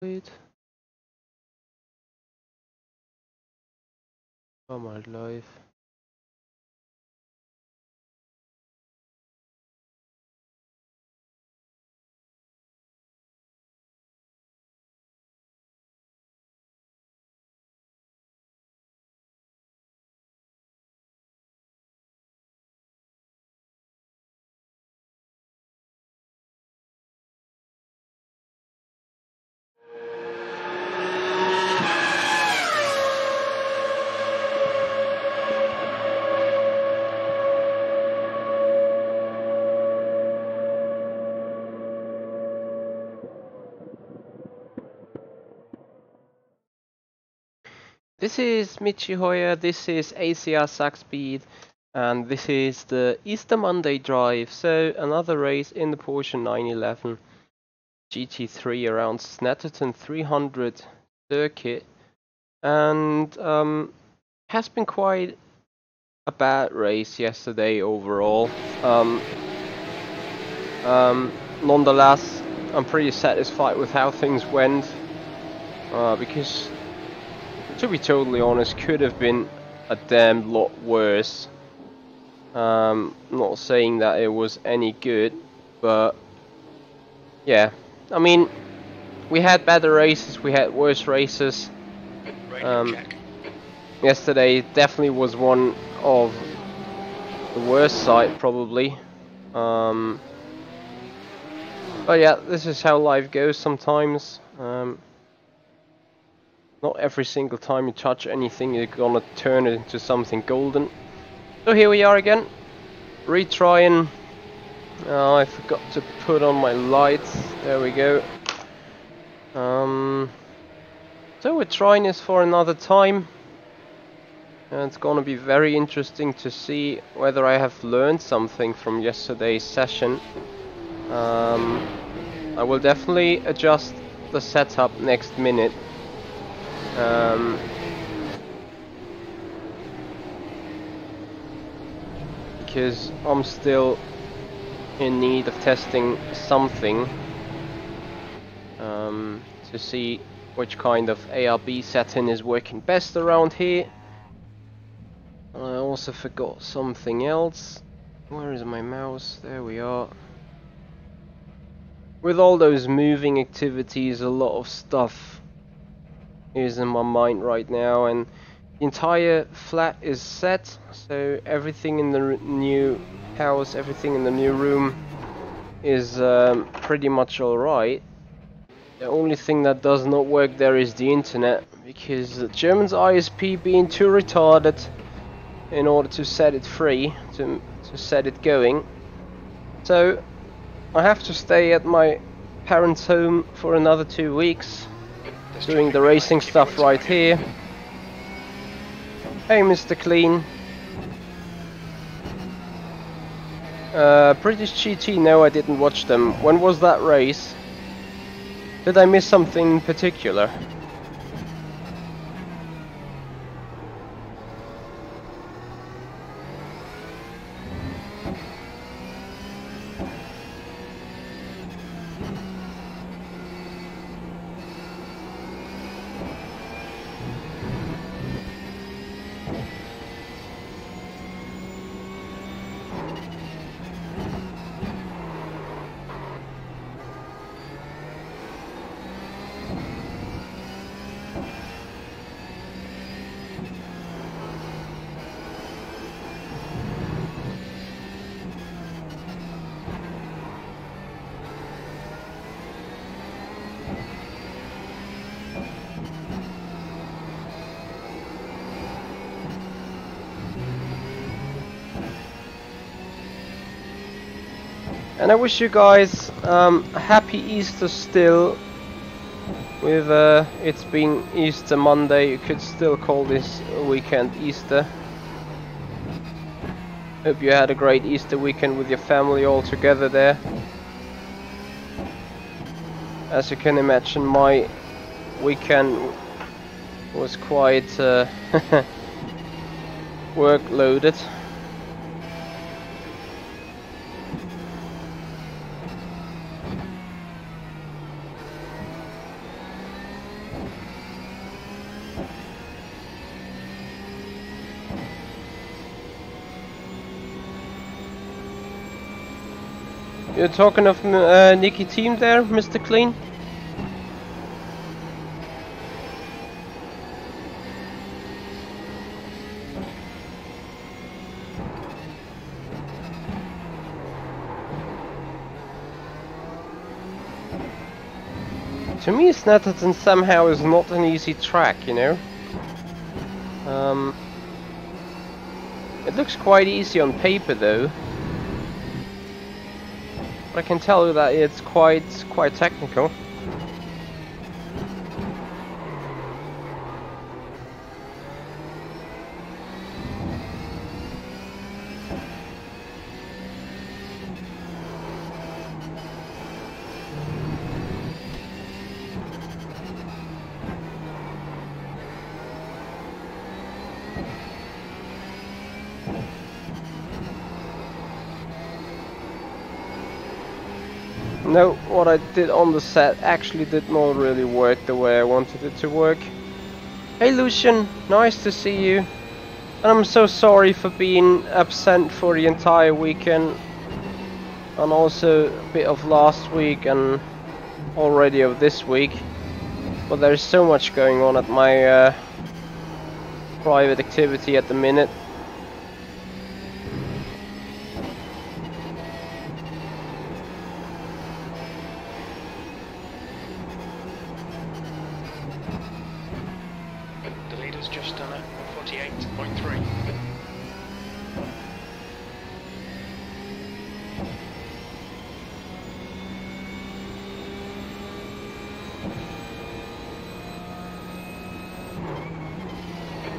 Wait. Oh my life. This is Michi Hoyer, this is ACR Zakspeed, and this is the Easter Monday drive. So another race in the Porsche 911 GT3 around Snetterton 300 circuit, and has been quite a bad race yesterday overall. Nonetheless, I'm pretty satisfied with how things went, because to be totally honest, could have been a damn lot worse. Not saying that it was any good, but yeah, I mean, we had better races, we had worse races. Yesterday definitely was one of the worst side, probably. But yeah, this is how life goes sometimes. Not every single time you touch anything you're gonna turn it into something golden. So here we are again, retrying. I forgot to put on my lights. There we go. So we're trying this for another time. And it's gonna be very interesting to see whether I have learned something from yesterday's session. I will definitely adjust the setup next minute. Because I'm still in need of testing something to see which kind of ARB setting is working best around here. I also forgot something else. Where is my mouse? There we are. With all those moving activities, a lot of stuff is in my mind right now, and the entire flat is set, so everything in the new house, everything in the new room is pretty much alright. The only thing that does not work there is the internet, because the German's ISP being too retarded in order to set it free, to set it going. So I have to stay at my parents' home for another 2 weeks, doing the racing stuff right here. Hey Mr. Clean. British GT, no, I didn't watch them. When was that race? Did I miss something in particular? And I wish you guys a happy Easter still. With it's being Easter Monday, you could still call this weekend Easter. Hope you had a great Easter weekend with your family all together there. As you can imagine, my weekend was quite work-loaded. You're talking of Nicky Team there, Mr. Clean? To me, Snetterton somehow is not an easy track, you know? It looks quite easy on paper though. But I can tell you that it's quite technical. No, what I did on the set actually did not really work the way I wanted it to work. Hey Lucian, nice to see you. And I'm so sorry for being absent for the entire weekend. And also a bit of last week and already of this week. But there's so much going on at my private activity at the minute. Just done at 48.3.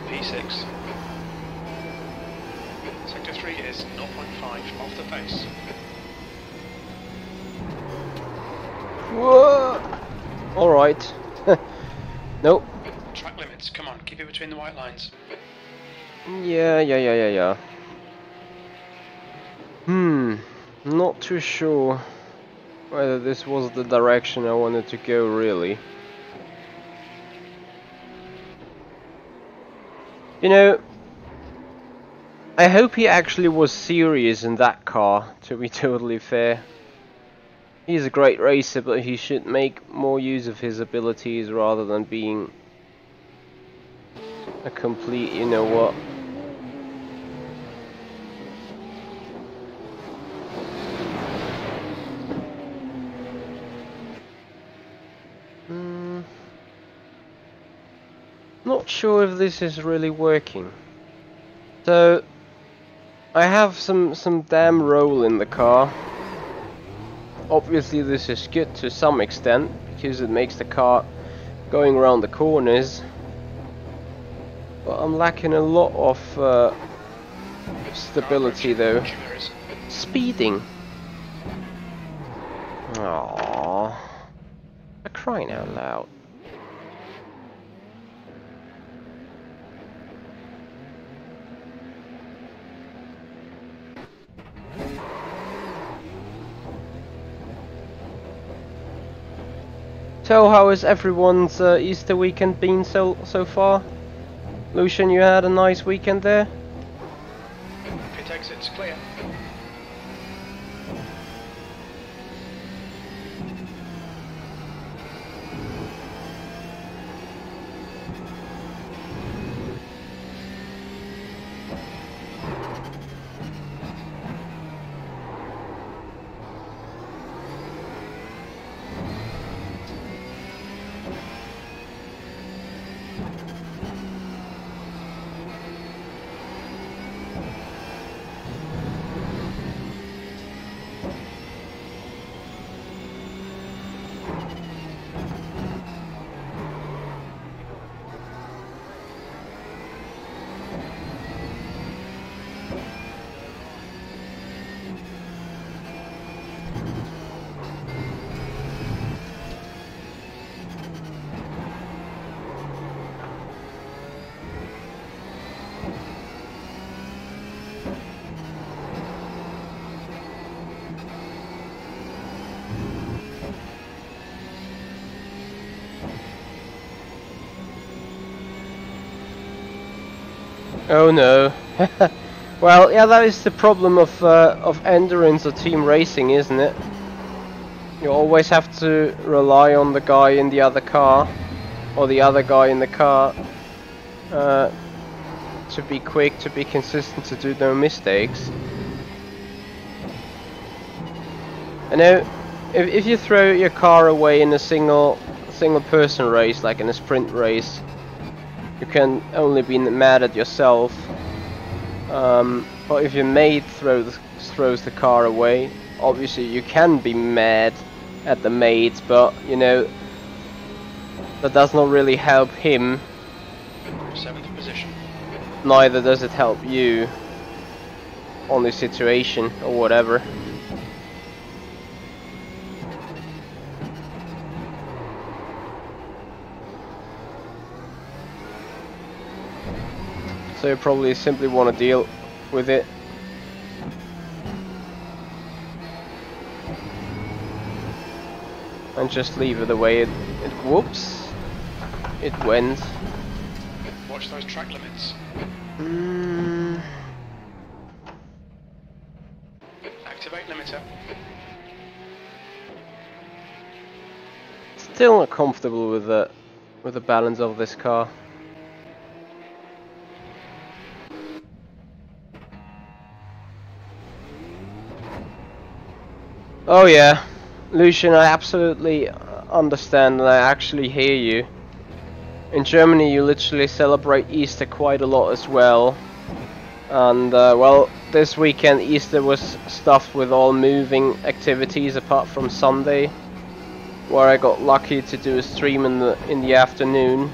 P6. Sector 3 is 0.5 off the pace. Whoa! Alright. Nope. Track limits, come on, keep it between the white lines. Yeah. Not too sure whether this was the direction I wanted to go, really. You know, I hope he actually was serious in that car, to be totally fair. He's a great racer, but he should make more use of his abilities rather than being a complete, you know what. Not sure if this is really working. So I have some damn roll in the car. Obviously this is good to some extent because it makes the car going around the corners. But I'm lacking a lot of stability though. Speeding. Aww. I'm crying out loud. So how has everyone's Easter weekend been so far? Lucian, you had a nice weekend there? Pit exit's clear. Oh no. Well, yeah, that is the problem of endurance or team racing, isn't it? You always have to rely on the guy in the other car, or the other guy in the car, to be quick, to be consistent, to do no mistakes. I know, if you throw your car away in a single person race, like in a sprint race, you can only be mad at yourself. But if your mate throws the car away, obviously you can be mad at the mate, but you know, that does not really help him. 7th position. Neither does it help you on the situation or whatever. So you probably simply want to deal with it. And just leave it the way it whoops. It went. Watch those track limits. Activate limiter. Still not comfortable with the balance of this car. Oh yeah, Lucian, I absolutely understand and I actually hear you. In Germany you literally celebrate Easter quite a lot as well. And well, this weekend Easter was stuffed with all moving activities apart from Sunday, where I got lucky to do a stream in the afternoon.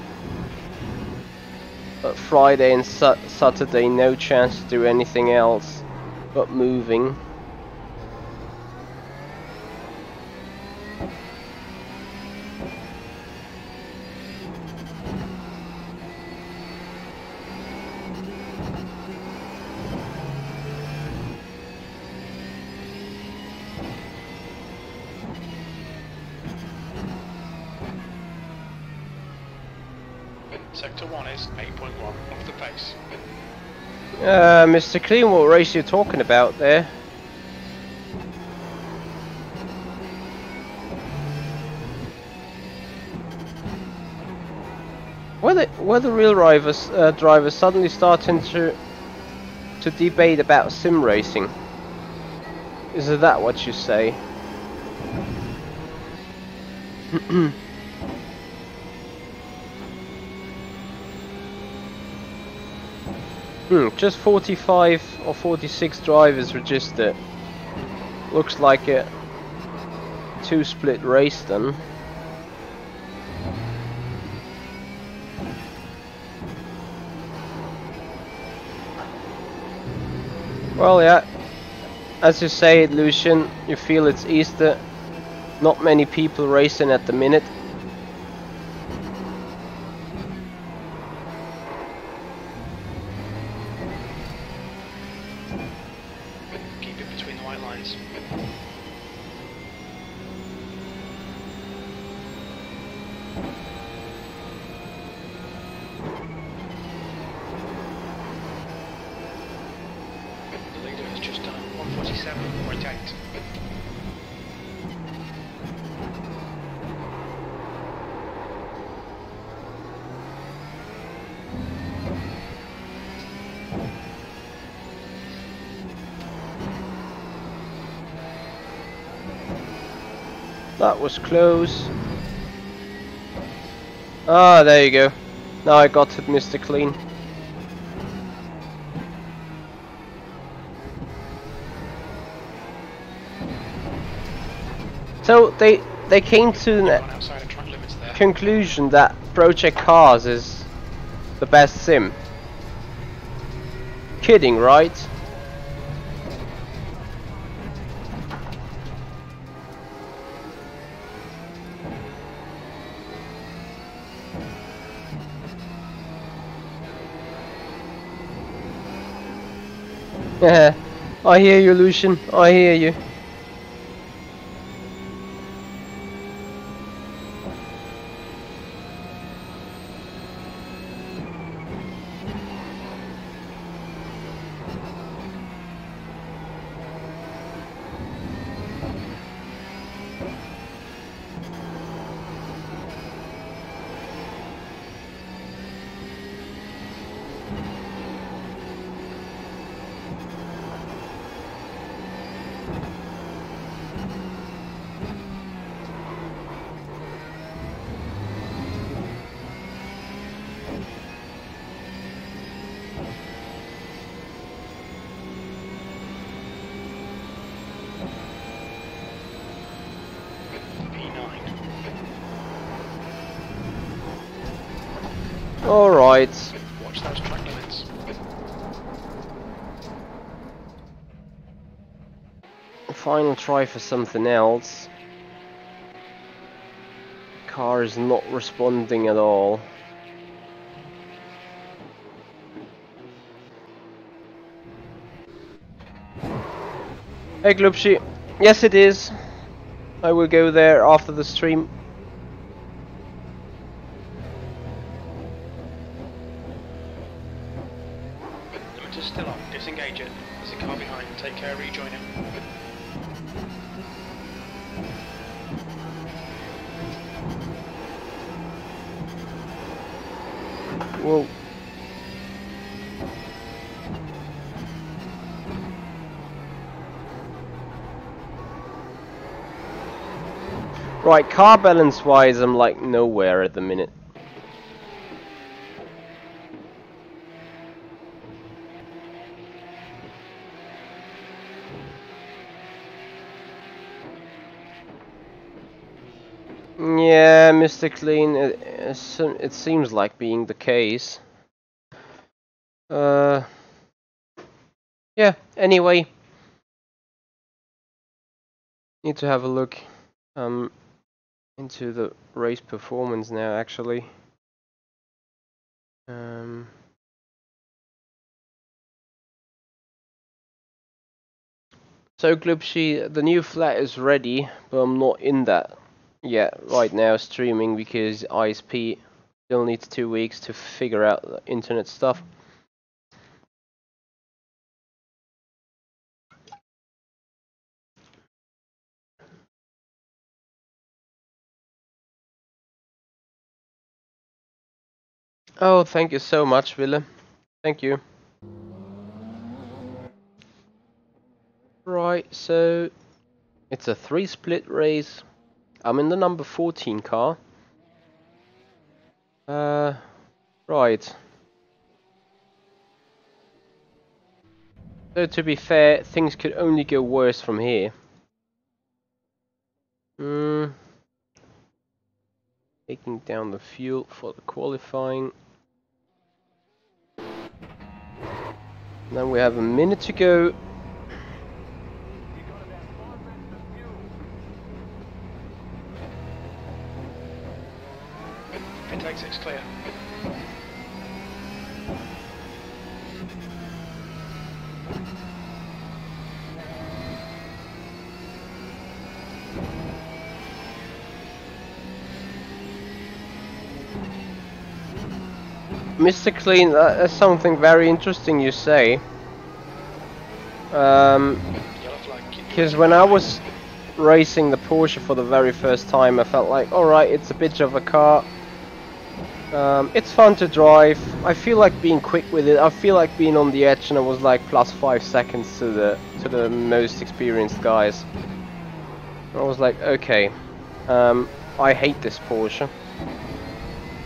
But Friday and Saturday no chance to do anything else but moving. Sector 1 is 8.1 off the pace. Mr. Clean, what race are you talking about there? Were the real drivers suddenly starting to debate about sim racing? Is that what you say? Just 45 or 46 drivers registered. Looks like a two-split race then. Well, yeah, as you say, Lucian, you feel it's Easter. Not many people racing at the minute. Keep it between the white lines. The leader has just done 147.8. That was close. Ah, there you go. Now I got it, Mr. Clean. So they came to the conclusion that Project Cars is the best sim. Kidding, right? I hear you, Lucian. I hear you. Alright. Watch those track limits. Final try for something else. Car is not responding at all. Hey Glupshi. Yes it is. I will go there after the stream. Limiter's still on. Disengage it. There's a car behind. Take care. Rejoin him. Whoa. Right, car balance wise I'm like nowhere at the minute. Yeah, Mr. Clean, it seems like being the case. Yeah, anyway. Need to have a look into the race performance now actually. So Glupshi, the new flat is ready, but I'm not in that yet right now streaming because ISP still needs 2 weeks to figure out the internet stuff. Oh, thank you so much, Willem. Thank you. Right, so it's a 3-split race. I'm in the number 14 car. Right. So to be fair, things could only go worse from here. Taking down the fuel for the qualifying. Then we have a minute to go. Pit exit's clear. Mr. Clean, that's something very interesting you say. Because when I was racing the Porsche for the very first time, I felt like, alright, it's a bit of a car. It's fun to drive. I feel like being quick with it. I feel like being on the edge, and I was like plus 5 seconds to the most experienced guys. I was like, okay, I hate this Porsche.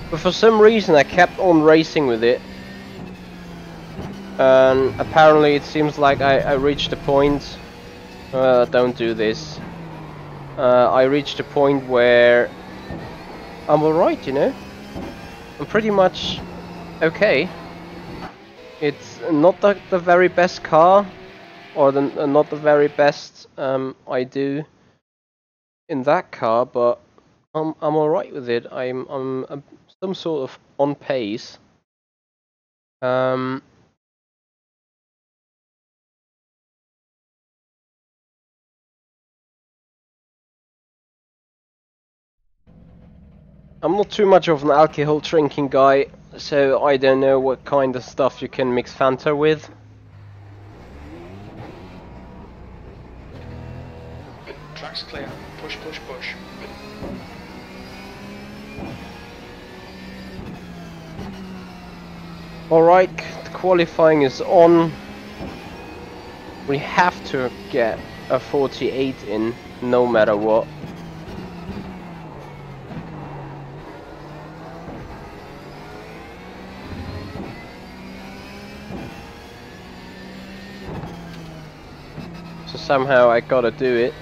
But for some reason I kept on racing with it. And apparently it seems like I reached a point. Don't do this. I reached a point where I'm alright, you know? I'm pretty much okay. It's not the very best car, or not the very best I do in that car, but I'm alright with it. I'm some sort of on pace. I'm not too much of an alcohol drinking guy, so I don't know what kind of stuff you can mix Fanta with. Track's clear. Push, push, push. Alright, the qualifying is on. We have to get a 48 in, no matter what. So somehow I gotta do it.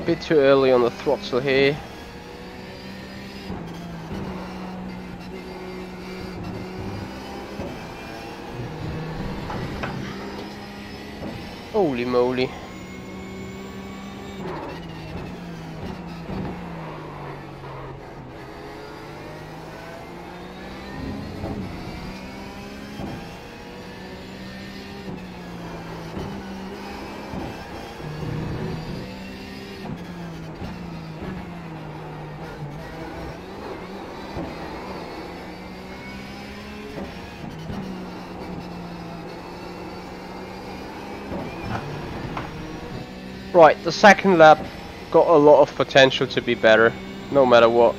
Bit too early on the throttle here. Holy moly. Right, the second lap got a lot of potential to be better, no matter what.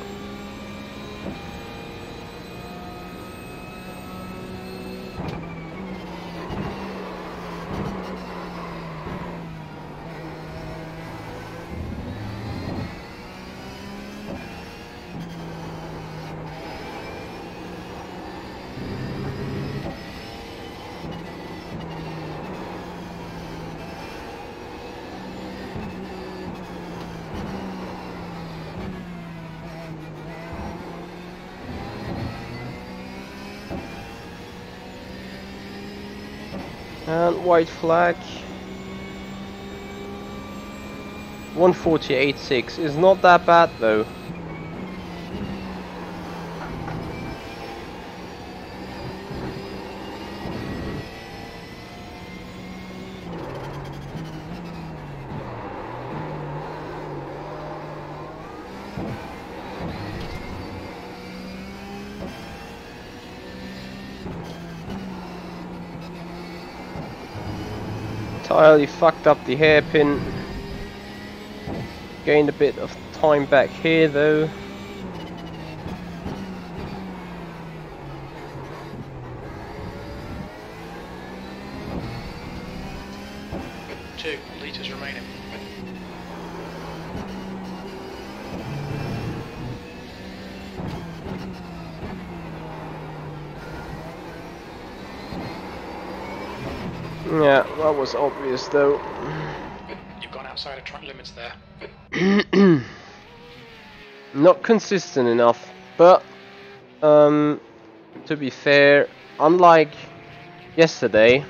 And white flag. 148.6 is not that bad though. Entirely fucked up the hairpin. Gained a bit of time back here though. Two litres remaining. Yeah, that was obvious though. You've gone outside of track limits there. Not consistent enough, but to be fair, unlike yesterday,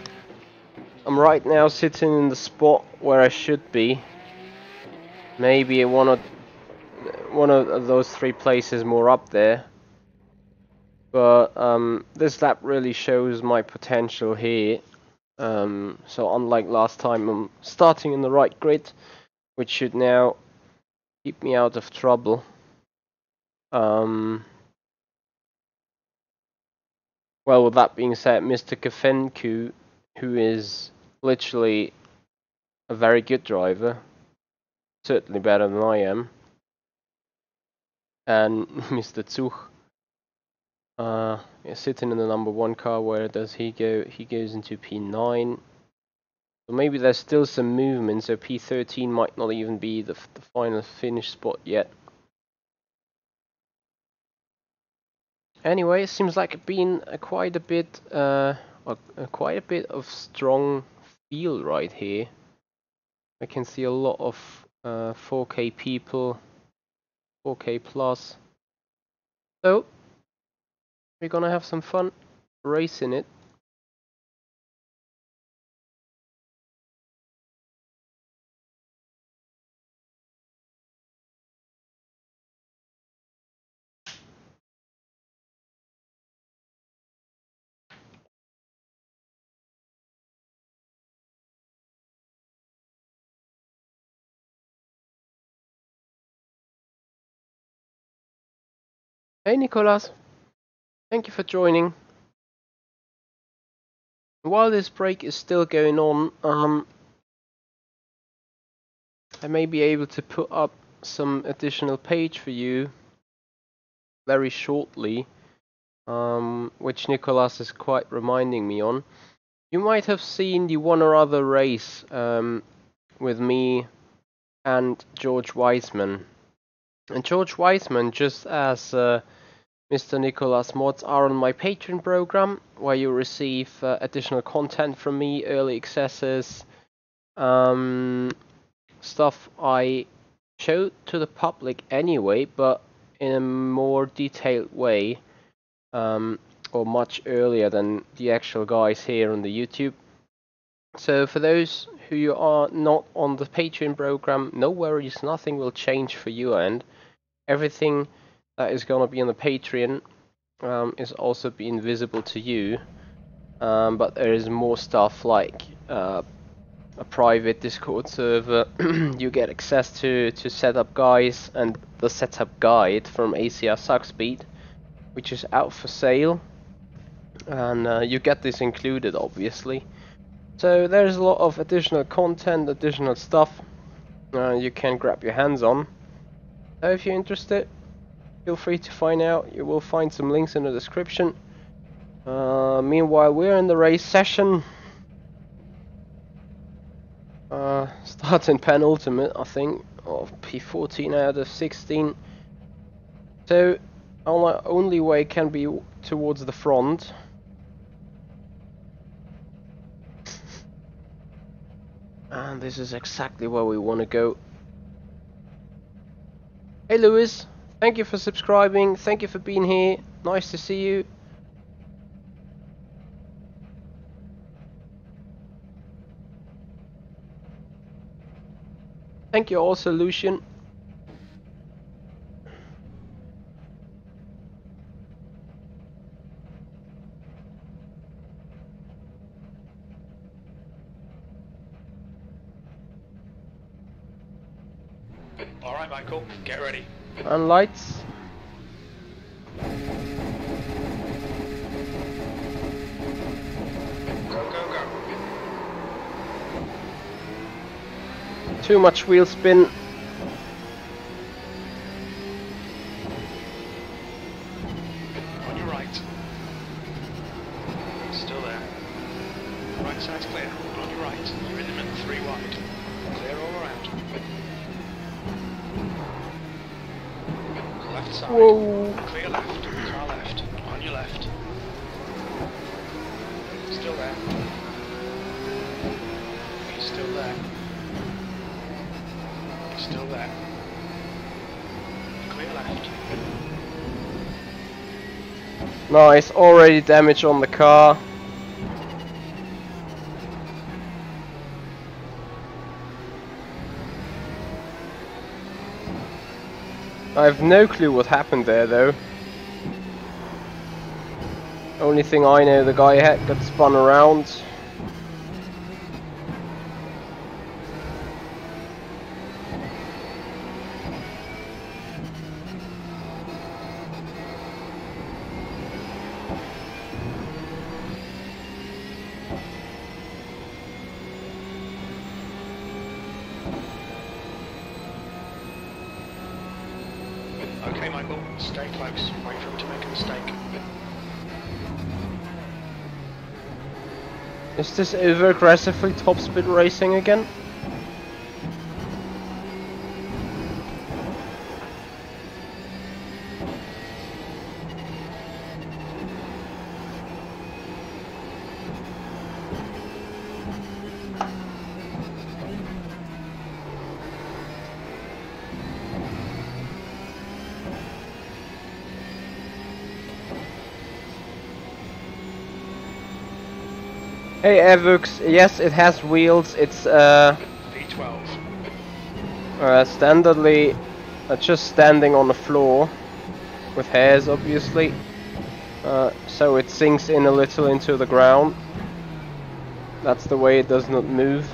I'm right now sitting in the spot where I should be. Maybe one of those three places more up there. But this lap really shows my potential here. So unlike last time, I'm starting in the right grid, which should now keep me out of trouble. Well, with that being said, Mr. Kafenku, who is literally a very good driver, certainly better than I am, and Mr. Zuch, is sitting in the number 1 car. Where does he go? He goes into P9. So maybe there's still some movement, so P13 might not even be the final finish spot yet. Anyway, it seems like it's been quite a bit of strong feel right here. I can see a lot of 4K people, 4K plus. So we're gonna have some fun racing it. Hey Nicolas, thank you for joining. While this break is still going on, I may be able to put up some additional page for you very shortly, which Nicolas is quite reminding me on. You might have seen the one or other race with me and George Weissman. And George Weissman, just as Mr. Nicolas Mods, are on my Patreon program, where you receive additional content from me, early accesses, stuff I show to the public anyway, but in a more detailed way, or much earlier than the actual guys here on the YouTube. So for those who are not on the Patreon program, no worries, nothing will change for you, and everything that is gonna be on the Patreon is also being visible to you. But there is more stuff like a private Discord server. You get access to setup guys and the setup guide from ACR Zakspeed, which is out for sale, and you get this included, obviously. So there's a lot of additional content, additional stuff you can grab your hands on. So if you're interested, feel free to find out. You will find some links in the description. Meanwhile, we're in the race session. Starting penultimate, I think, of P14 out of 16. So our only way can be towards the front. And this is exactly where we want to go. Hey Lewis, thank you for subscribing, thank you for being here, nice to see you. Thank you also, Lucian. Alright, Michael, get ready. And lights. Go, go, go. Too much wheel spin. On your right. Still there. Right side's clear. On your right. You're in the middle, 3 wide. Clear all around. Left side. Whoa. Clear left. Car left. On your left. Still there. He's still there. He's still there. Clear left. Nice, already damage on the car. I have no clue what happened there though. Only thing I know, the guy got spun around. Okay, Michael, stay close. Wait for him to make a mistake. Is this over aggressively top speed racing again? Hey Evux, yes, it has wheels. It's V12. standardly just standing on the floor with hairs, obviously. So it sinks in a little into the ground. That's the way it does not move.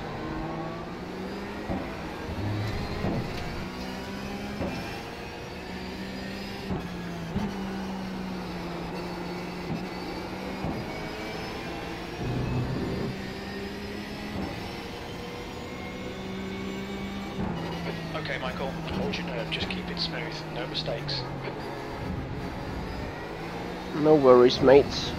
Okay, Michael, hold your nerve, just keep it smooth, no mistakes. No worries, mates.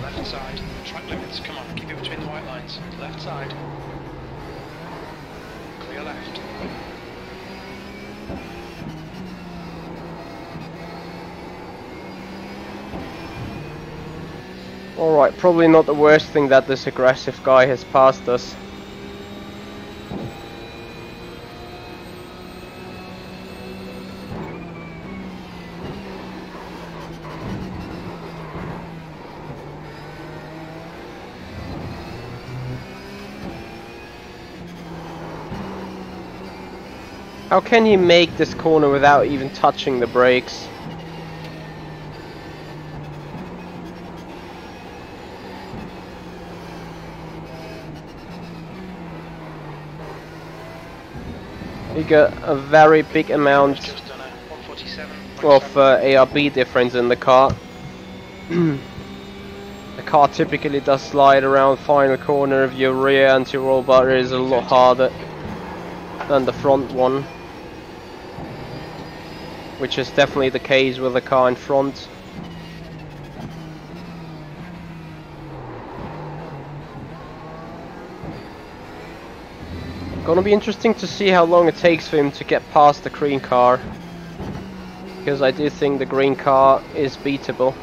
Left side, track limits, come on, keep it between the white lines. Left side. Clear left. Alright, probably not the worst thing that this aggressive guy has passed us. How can he make this corner without even touching the brakes? We got a very big amount Just done a 147. of ARB difference in the car. The car typically does slide around final corner if your rear anti-roll bar is a lot harder than the front one, which is definitely the case with the car in front. Gonna be interesting to see how long it takes for him to get past the green car, because I do think the green car is beatable.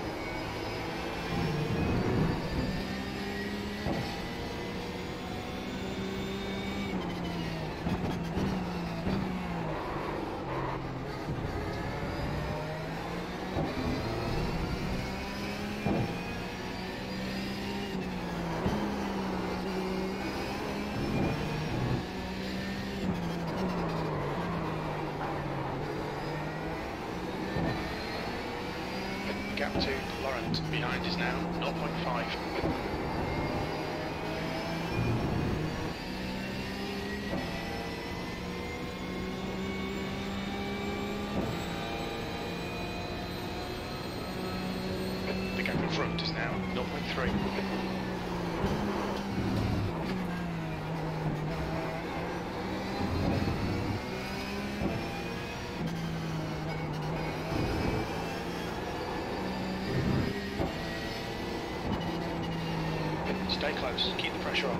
Gap to Laurent behind is now 0.5. The gap in front is now 0.3. Stay close, keep the pressure on.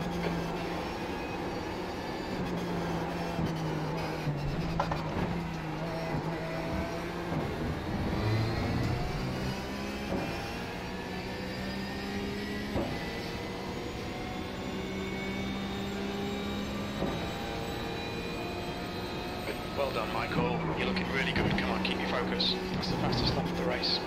Well done, Michael. You're looking really good. Come on, keep your focus. That's the fastest lap of the race.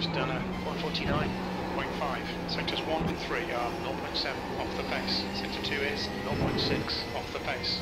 just done a 149.5. Sectors 1 and 3 are 0.7 off the pace. Sector 2 is 0.6 off the pace.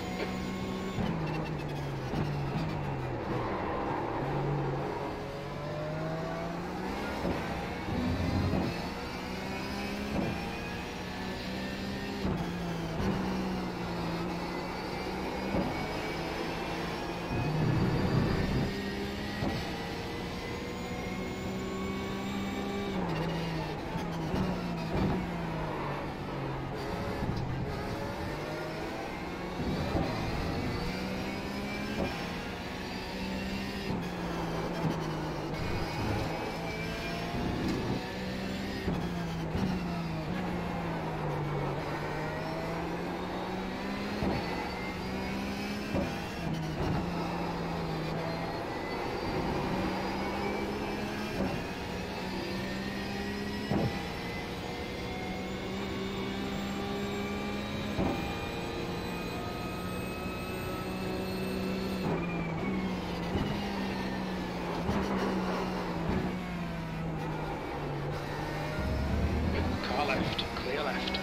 Left, clear left.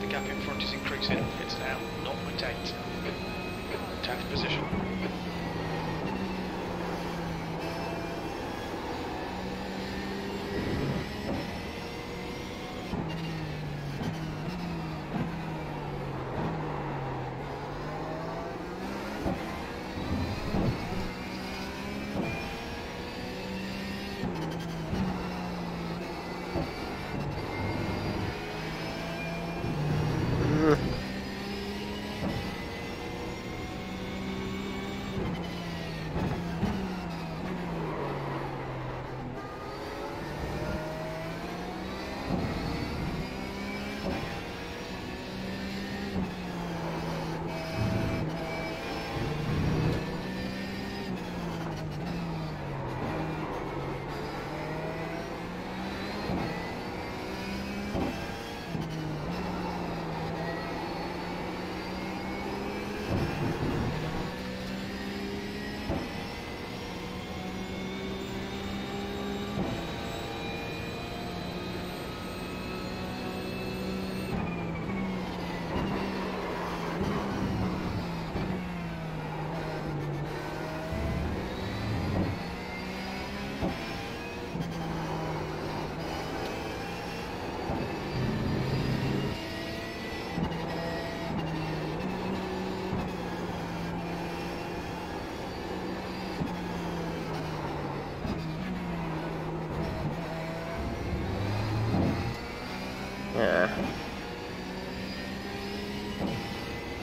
The gap in front is increasing. It's now 0.8. 10th position.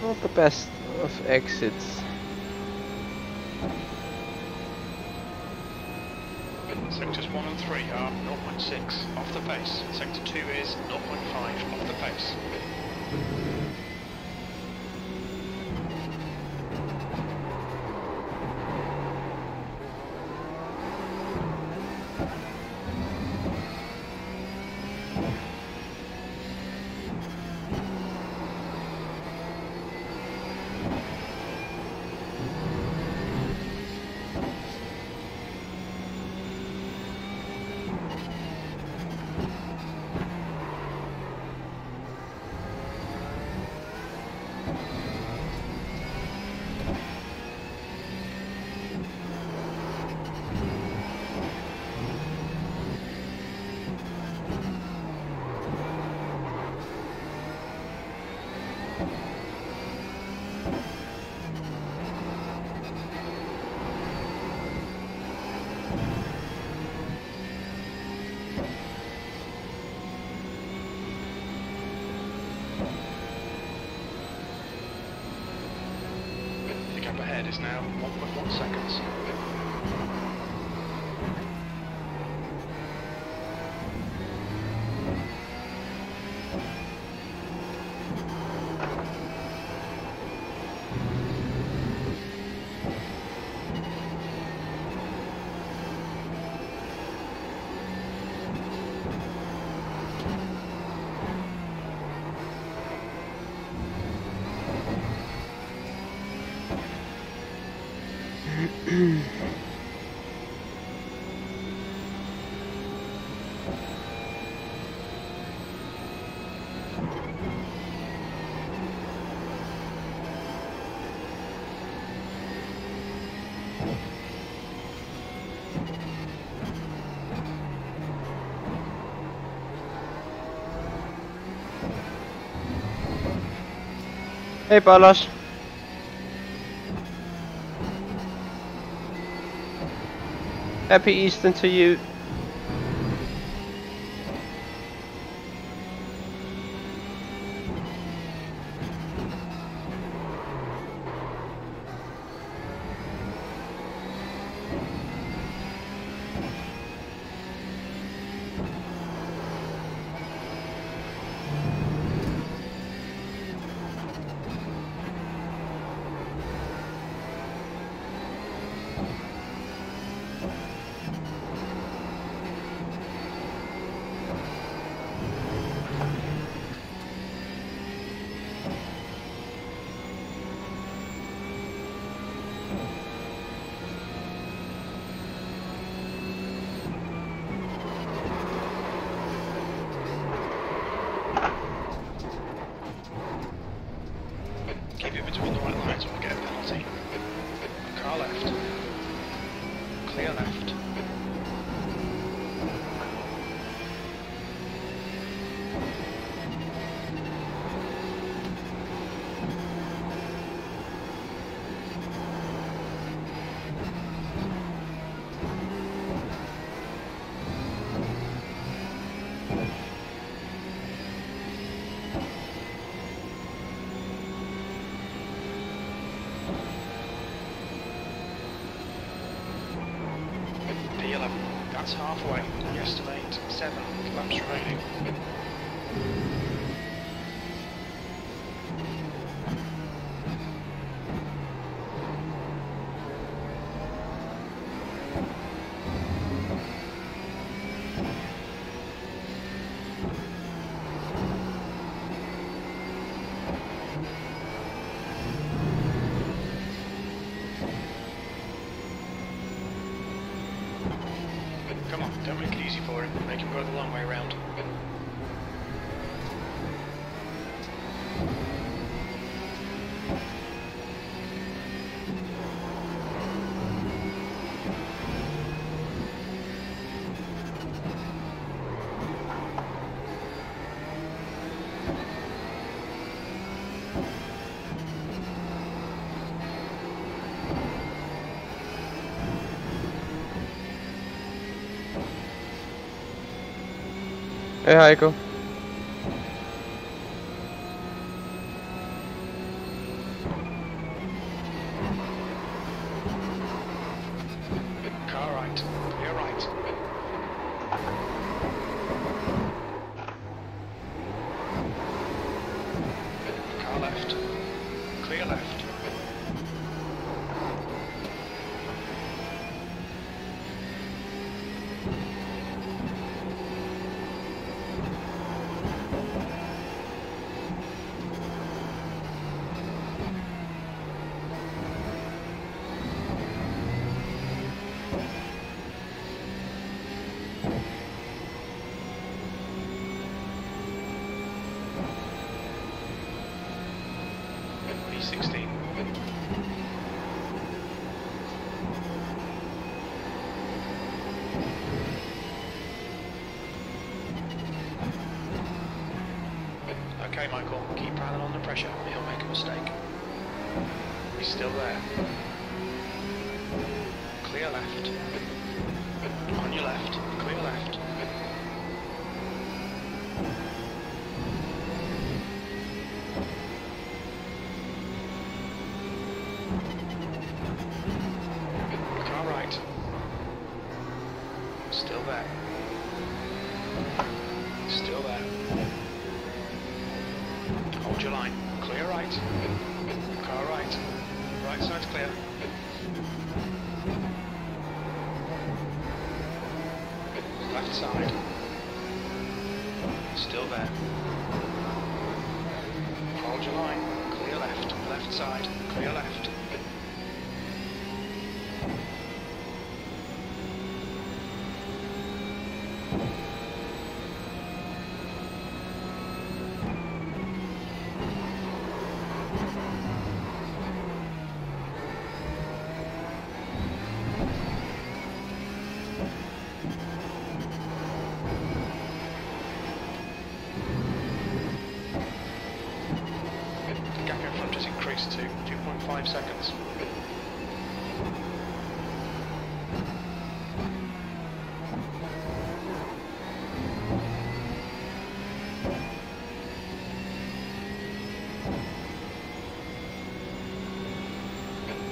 Not the best of exits. Sectors 1 and 3 are 0.6 off the pace. Sector 2 is 0.5 off the pace. Gap ahead is now 1.1 seconds. Hey, Palas. Happy Easter to you. Keep it between the white lines or we get a penalty. Car left. Clear left. P11, that's halfway. You estimate 7 laps remaining. Come on, don't make it easy for him. Make him go the long way round. Hey, Heiko. Car right, clear right. Car left, clear left. B16. Okay, Michael, keep piling on the pressure. He'll make a mistake. He's still there. Clear left. On your left. Clear left. Car right. Still there. Still there. Hold your line. Clear right. Car right. Right side's clear. Left side. Still there. Hold your line. Clear left. Left side. Clear left. seconds.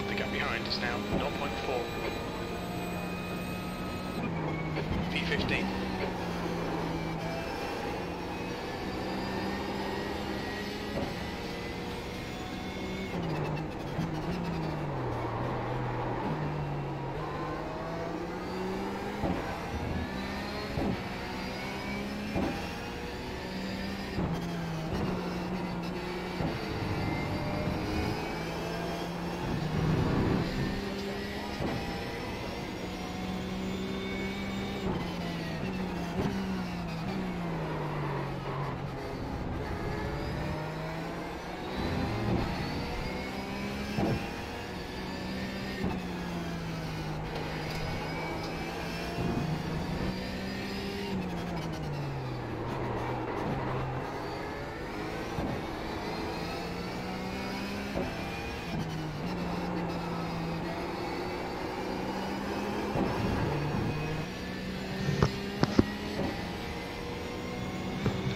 The gap behind is now 0.4. P15.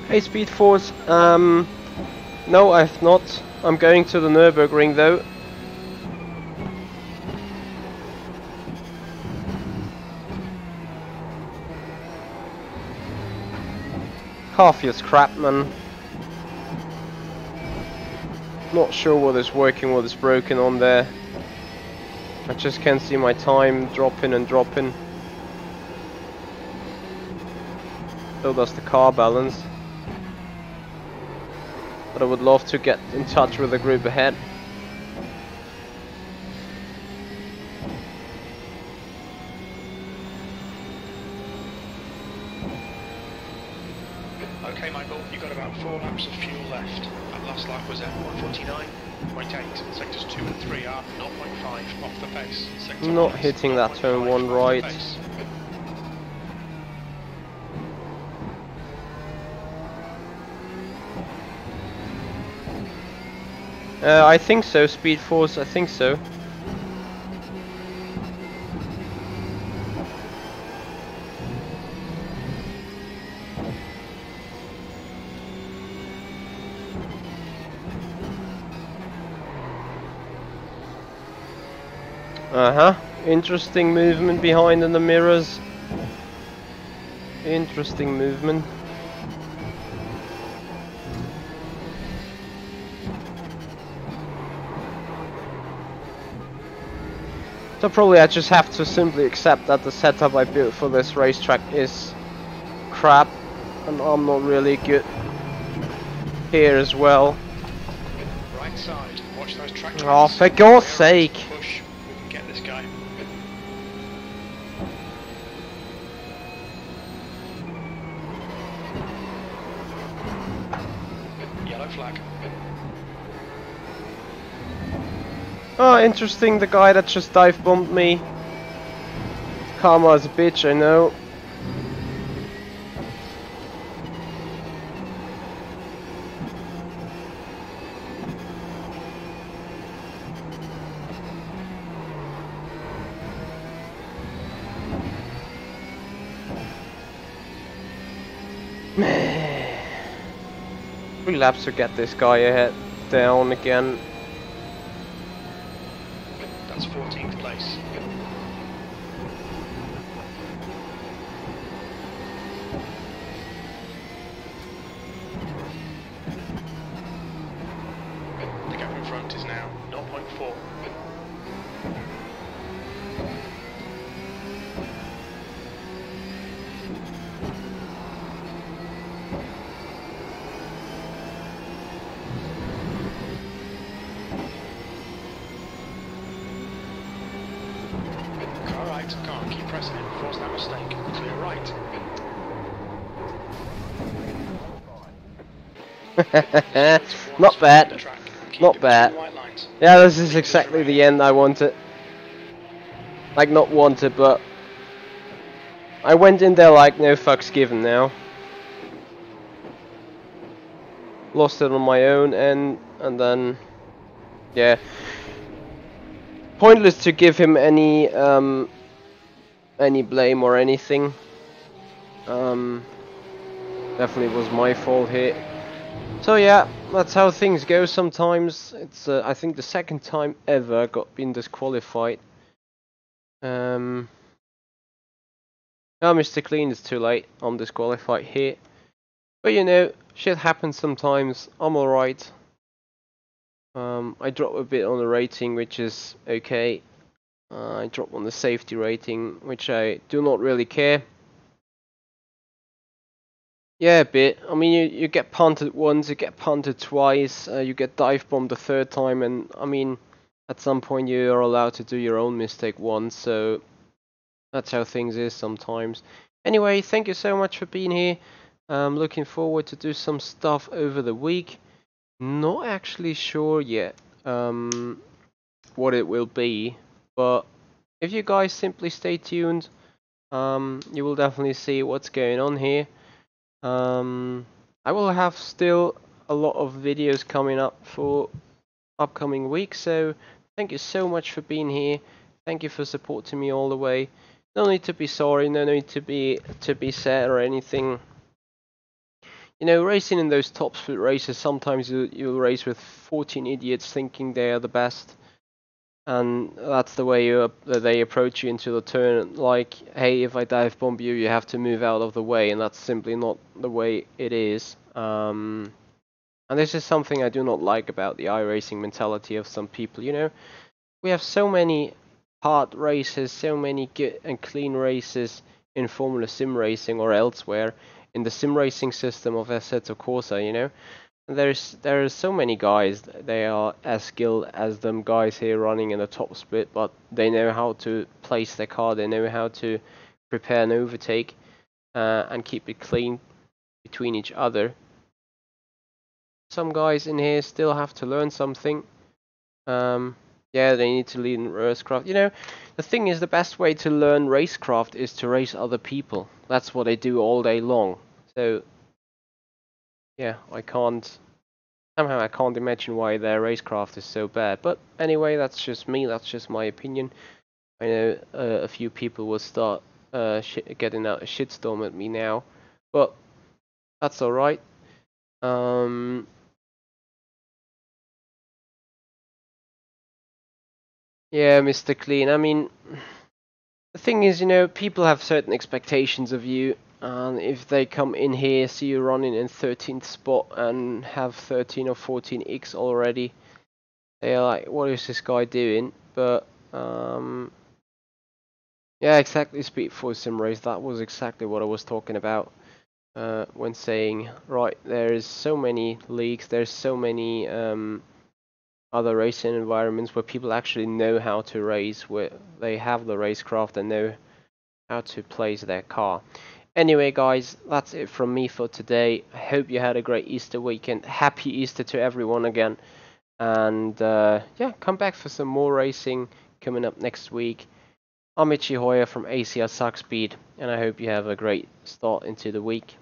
Hey Speed Force, no I've not. I'm going to the Nürburgring though. Half year's crap, man. Not sure what is working, what is broken on there. I just can't see my time dropping and dropping. So does the car balance. But I would love to get in touch with the group ahead. Okay, Michael, you've got about 4 laps of fuel left. That last lap was at 149.8. Sectors 2 and 3 are 0.5 off the pace. Sector Not 1 is hitting that turn 0.5 one off the right. pace. I think so, Speed Force, I think so. Interesting movement behind in the mirrors. Interesting movement. So probably I just have to simply accept that the setup I built for this racetrack is crap and I'm not really good here as well. Right side, watch those track Oh, tracks. for God's sake! Push, we can get this guy. Yellow flag. Oh, interesting, the guy that just dive bombed me. Karma is a bitch, I know. Man. 3 laps to get this guy ahead down again. That's 14th place. The gap in front is now 0.4. Car right, car, keep pressing it, force that mistake, clear right. Not bad. The track. Keep Not it bad. between the white lines. Yeah, this is exactly the end I wanted. Like, not wanted, but I went in there like no fucks given now. Lost it on my own and then, yeah. pointless to give him any blame or anything. Definitely was my fault here. So yeah, that's how things go sometimes. It's I think the second time ever I got been disqualified. Now Mr. Clean is too late. I'm disqualified here. But you know, shit happens sometimes. I'm alright. I dropped a bit on the rating, which is okay. I dropped on the safety rating, which I do not really care. Yeah, a bit. I mean, you get punted once, you get punted twice, you get dive bombed the third time, and I mean, at some point you are allowed to do your own mistake once, so that's how things is sometimes. Anyway, thank you so much for being here. I'm looking forward to do some stuff over the week. Not actually sure yet what it will be, but if you guys simply stay tuned, you will definitely see what's going on here. I will have still a lot of videos coming up for upcoming weeks, so thank you so much for being here. Thank you for supporting me all the way. No need to be sorry, no need to be sad or anything. You know, racing in those top split races, sometimes you'll race with 14 idiots thinking they are the best. And that's the way they approach you into the turn, like, hey, if I dive bomb you, you have to move out of the way, and that's simply not the way it is. And this is something I do not like about the iRacing mentality of some people. You know, we have so many hard races, so many good and clean races in Formula Sim racing or elsewhere in the sim racing system of Assetto Corsa, you know. There are so many guys, they are as skilled as them guys here running in the top split, but they know how to place their car, they know how to prepare an overtake and keep it clean between each other. Some guys in here still have to learn something. Yeah, they need to learn racecraft. You know, the thing is, the best way to learn racecraft is to race other people. That's what they do all day long. So yeah, somehow I can't imagine why their racecraft is so bad. But anyway, that's just me, that's just my opinion. I know a few people will start getting out a shitstorm at me now, but that's alright. Yeah, Mr. Clean, I mean, the thing is, you know, people have certain expectations of you, and if they come in here, see you running in 13th spot and have 13 or 14x already, they are like, what is this guy doing? But yeah, exactly, Speed Force Sim Race, that was exactly what I was talking about when saying, right, there's so many leagues, there's so many other racing environments where people actually know how to race, where they have the racecraft and know how to place their car. Anyway, guys, that's it from me for today. I hope you had a great Easter weekend. Happy Easter to everyone again. And yeah, come back for some more racing coming up next week. I'm Michi Hoyer from ACR Zakspeed, and I hope you have a great start into the week.